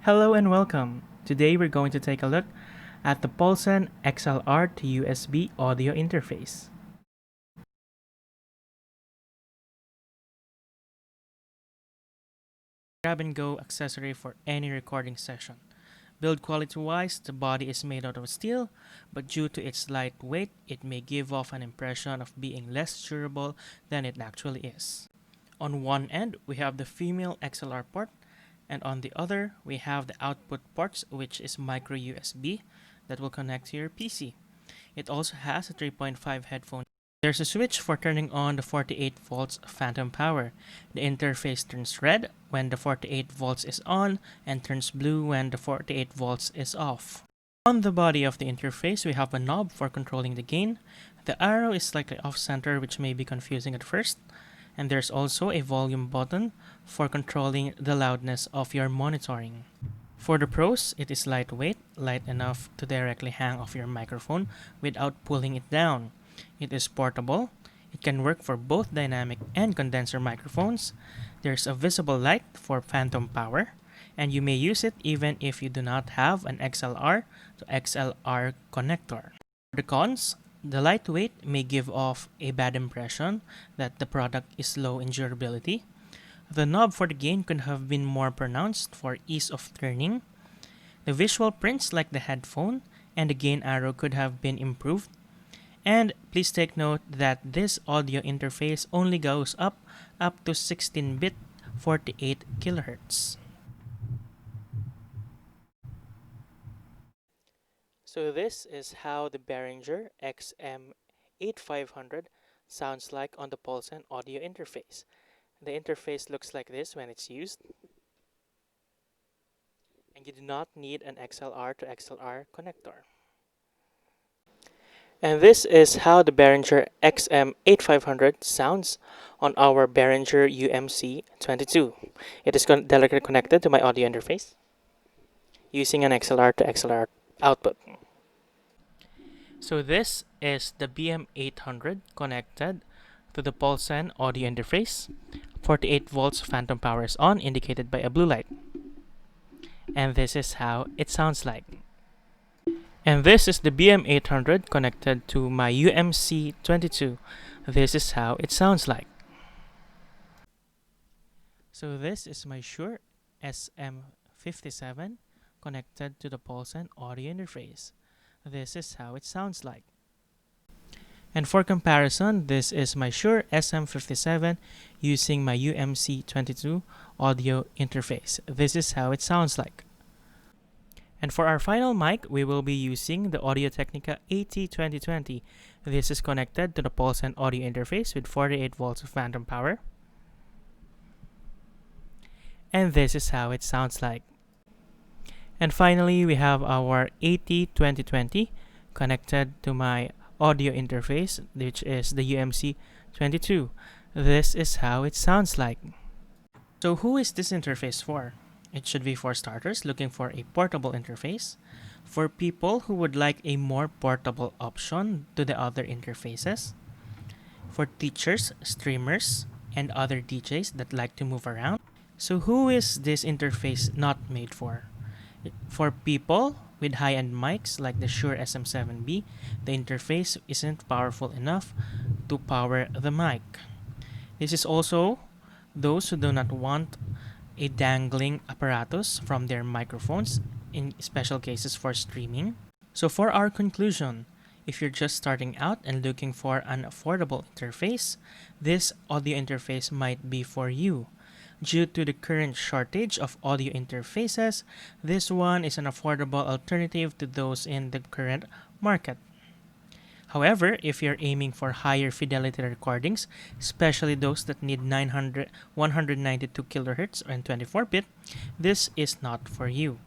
Hello and welcome. Today we're going to take a look at the Polsen XLR to USB audio interface. Grab and go accessory for any recording session. Build quality wise, the body is made out of steel, but due to its light weight, it may give off an impression of being less durable than it actually is. On one end, we have the female XLR port, and on the other, we have the output ports, which is micro USB that will connect to your PC. It also has a 3.5 headphone. There's a switch for turning on the 48 volts phantom power. The interface turns red when the 48 volts is on and turns blue when the 48 volts is off. On the body of the interface, we have a knob for controlling the gain. The arrow is slightly off-center, which may be confusing at first. And there's also a volume button for controlling the loudness of your monitoring. For the pros, it is lightweight, light enough to directly hang off your microphone without pulling it down. It is portable. It can work for both dynamic and condenser microphones. There's a visible light for phantom power, and you may use it even if you do not have an XLR to XLR connector. For the cons, the lightweight may give off a bad impression that the product is low in durability. The knob for the gain could have been more pronounced for ease of turning. The visual prints like the headphone and the gain arrow could have been improved. And please take note that this audio interface only goes up to 16-bit 48 kHz. So this is how the Behringer XM8500 sounds like on the Polsen audio interface. The interface looks like this when it's used. And you do not need an XLR to XLR connector. And this is how the Behringer XM8500 sounds on our Behringer UMC22. It is directly connected to my audio interface using an XLR to XLR output. So this is the BM800 connected to the Polsen audio interface. 48 volts phantom power is on, indicated by a blue light. And this is how it sounds like. And this is the BM800 connected to my UMC22. This is how it sounds like. So this is my Shure SM57 connected to the Polsen audio interface. This is how it sounds like. And for comparison, this is my Shure SM57 using my UMC22 audio interface. This is how it sounds like. And for our final mic, we will be using the Audio-Technica AT2020. This is connected to the Polsen audio interface with 48 volts of phantom power. And this is how it sounds like. And finally, we have our AT2020 connected to my audio interface, which is the UMC22. This is how it sounds like. So who is this interface for? It should be for starters looking for a portable interface, for people who would like a more portable option to the other interfaces, for teachers, streamers, and other DJs that like to move around. So who is this interface not made for? For people with high-end mics like the Shure SM7B, the interface isn't powerful enough to power the mic. This is also those who do not want a dangling apparatus from their microphones in special cases for streaming. So for our conclusion, if you're just starting out and looking for an affordable interface, this audio interface might be for you. Due to the current shortage of audio interfaces, this one is an affordable alternative to those in the current market. However, if you're aiming for higher fidelity recordings, especially those that need 192 kHz and 24-bit, this is not for you.